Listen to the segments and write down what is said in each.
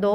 2।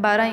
12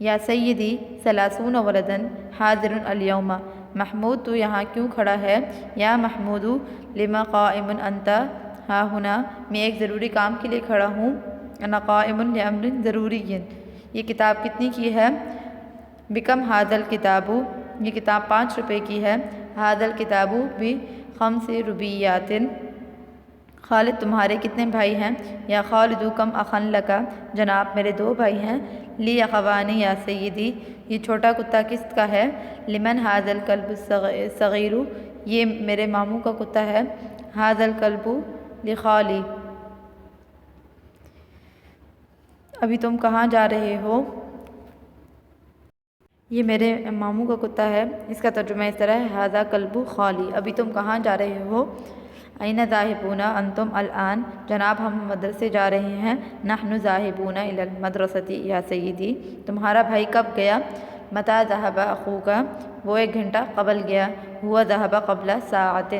یا سیدی ثلاثون ولدن حاضر الیوم، محمود تو یہاں کیوں کھڑا ہے؟ یا محمود لما قائم انت ہا ہنا، میں ایک ضروری کام کے لیے کھڑا ہوں، انا قائم لامر ضروری، یہ کتاب کتنی کی ہے؟ بکم حاضل کتابو، یہ کتاب 5 روپے کی ہے، حاضل کتابو بھی خمس ربیات، خالد تمہارے کتنے بھائی ہیں؟ یا خالد کم اخن لکا، جناب میرے 2 بھائی ہیں، لی اخوانی یا سیدی، یہ چھوٹا کتا کس کا ہے؟ لمن حاضل کلب صغیر، یہ میرے ماموں کا کتا ہے، حاضل کلب لخالی، ابھی تم کہاں جا رہے ہو؟ یہ میرے ماموں کا کتا ہے، اس کا ترجمہ اس طرح ہے، ھذا کلب خالی، ابھی تم کہاں جا رہے ہو؟ این ذاہبون انتم الآن، جناب ہم مدرسے جا رہے ہیں، نحن ذاہبون الی المدرسۃ یا سیدی، تمہارا بھائی کب گیا؟ متی ذہب اخوک، وہ 1 گھنٹہ قبل گیا، ہوا ذہب قبل ساعۃ۔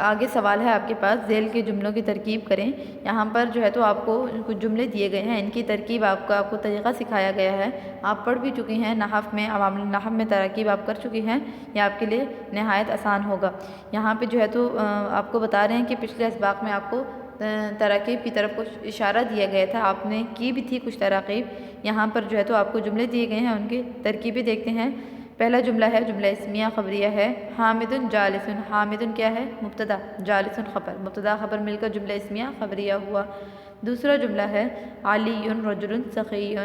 آگے سوال ہے آپ کے پاس، ذیل کے جملوں کی ترکیب کریں۔ یہاں پر جو ہے تو آپ کو کچھ جملے دیے گئے ہیں، ان کی ترکیب آپ کو طریقہ سکھایا گیا ہے، آپ پڑھ بھی چکی ہیں، نحو میں عوامل نحو میں ترکیب آپ کر چکی ہیں، یہ آپ کے لیے نہایت آسان ہوگا۔ یہاں پہ جو ہے تو آپ کو بتا رہے ہیں کہ پچھلے اسباق میں آپ کو تراکیب کی طرف کچھ اشارہ دیا گیا تھا، آپ نے کی بھی تھی کچھ تراکیب، یہاں پر جو ہے تو آپ کو جملے دیے گئے ہیں، ان کی ترکیبیں دیکھتے ہیں۔ پہلا جملہ ہے، جملہ اسمیہ خبریہ ہے، حامد جالس، حامد کیا ہے؟ مبتدا، جالس خبر، مبتدا خبر مل کر جملہ اسمیہ خبریہ ہوا۔ دوسرا جملہ ہے، علی رجل سخی،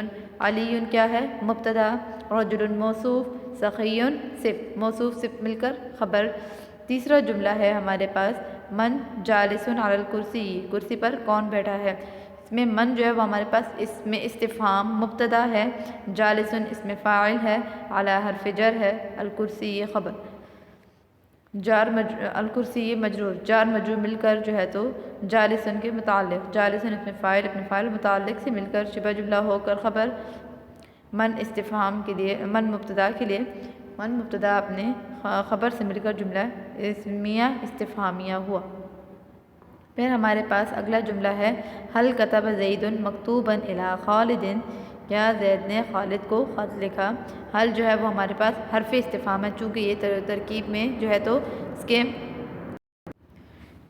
علی کیا ہے؟ مبتدا، رجل موصوف، سخی صفت، موصوف صفت مل کر خبر۔ تیسرا جملہ ہے ہمارے پاس، من جالس علی الکرسی، کرسی پر کون بیٹھا ہے؟ اس میں من جو ہے وہ ہمارے پاس اس میں استفہام مبتدا ہے، جالسن اس میں فاعل ہے، علی حرف جر ہے، الکرسی یہ خبر، الکرسی یہ مجرور، جار مجرور مل کر جو ہے تو جالسن کے متعلق، جالسن اپنے فاعل متعلق سے مل کر شبہ جملہ ہو کر خبر، من استفہام کے لیے، من مبتدا کے لیے، من مبتدا اپنے خبر سے مل کر جملہ اسمیہ استفہامیہ ہوا۔ پھر ہمارے پاس اگلا جملہ ہے، حل کتب زید مکتوبا الی خالد، کیا زید نے خالد کو خط لکھا؟ حل جو ہے وہ ہمارے پاس حرف استفہام ہے، چونکہ یہ ترکیب میں جو ہے تو اس کے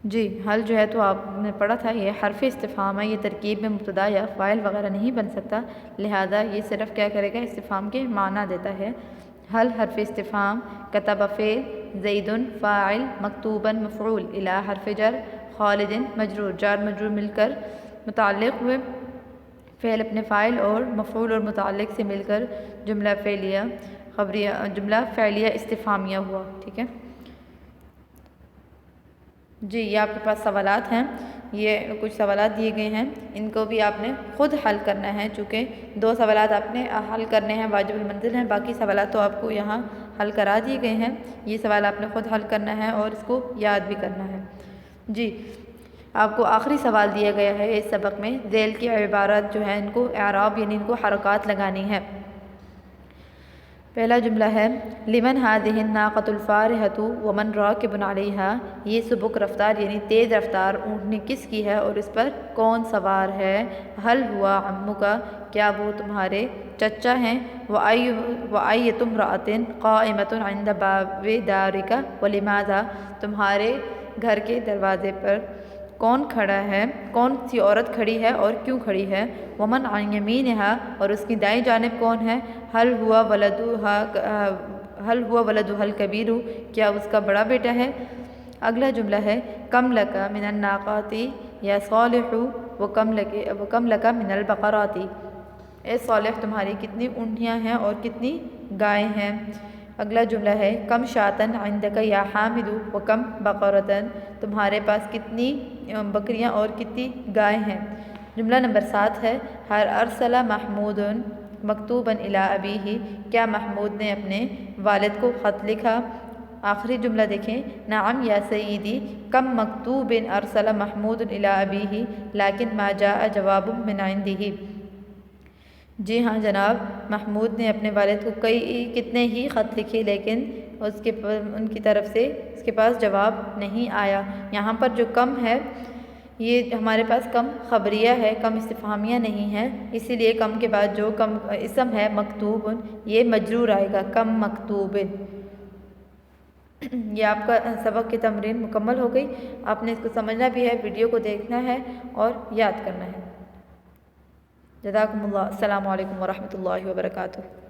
جی حل جو ہے تو آپ نے پڑھا تھا، یہ حرف استفہام ہے، یہ ترکیب میں مبتدا یا فاعل وغیرہ نہیں بن سکتا، لہذا یہ صرف کیا کرے گا؟ استفہام کے معنی دیتا ہے۔ حل حرف استفہام، کتب فعل، زید فاعل، مکتوبا مفعول، الی حرف جر، خالد مجرور، جار مجرور مل کر متعلق ہوئے، فعل اپنے فاعل اور مفعول اور متعلق سے مل کر جملہ فعلیہ خبریہ، جملہ فعلیہ استفہامیہ ہوا۔ ٹھیک ہے جی، یہ آپ کے پاس سوالات ہیں، یہ کچھ سوالات دیے گئے ہیں، ان کو بھی آپ نے خود حل کرنا ہے، چونکہ 2 سوالات آپ نے حل کرنے ہیں، واجب المنزل ہیں، باقی سوالات تو آپ کو یہاں حل کرا دیے گئے ہیں، یہ سوال آپ نے خود حل کرنا ہے اور اس کو یاد بھی کرنا ہے۔ جی، آپ کو آخری سوال دیا گیا ہے اس سبق میں، ذیل کی عبارات جو ہیں ان کو اعراب یعنی ان کو حرکات لگانی ہے۔ پہلا جملہ ہے، لمن هذه الناقۃ الفارحۃ ومن راکب علیہا، یہ سبک رفتار یعنی تیز رفتار اونٹنی کس کی ہے اور اس پر کون سوار ہے؟ حل ہوا عمک، کیا وہ تمہارے چچا ہیں؟ وأیۃ امرأۃ قائمۃ عند باب دارک ولماذا، تمہارے گھر کے دروازے پر کون کھڑا ہے؟ کون سی عورت کھڑی ہے اور کیوں کھڑی ہے؟ ومن عن یمینہا، اور اس کی دائیں جانب کون ہے؟ حل ہوا ولدہا الکبیر، کیا اس کا بڑا بیٹا ہے؟ اگلا جملہ ہے، کم لک من الناقات یا صالح وکم لک من البقرات، اے صالح تمہاری کتنی اونٹیاں ہیں اور کتنی گائیں ہیں؟ اگلا جملہ ہے، کم شاطن عندک یا حامد وکم بقرتن، تمہارے پاس کتنی بکریاں اور کتنی گائیں ہیں؟ جملہ نمبر 7 ہے، ہر ارسل محمود مکتوبا الی ابیہ، کیا محمود نے اپنے والد کو خط لکھا؟ آخری جملہ دیکھیں، نعم یا سیدی کم مکتوب ارسل محمود الی ابیہ لیکن ما جاء جواب من عنده، جی ہاں جناب، محمود نے اپنے والد کو کتنے ہی خط لکھے لیکن ان کی طرف سے اس کے پاس جواب نہیں آیا۔ یہاں پر جو کم ہے یہ ہمارے پاس کم خبریہ ہے، کم استفہامیہ نہیں ہے، اسی لیے کم کے بعد جو کم اسم ہے مکتوب یہ مجرور آئے گا، کم مکتوب۔ یہ آپ کا سبق کی تمرین مکمل ہو گئی۔ آپ نے اس کو سمجھنا بھی ہے، ویڈیو کو دیکھنا ہے اور یاد کرنا ہے۔ جزاکم اللہ۔ السلام علیکم ورحمۃ اللہ وبرکاتہ۔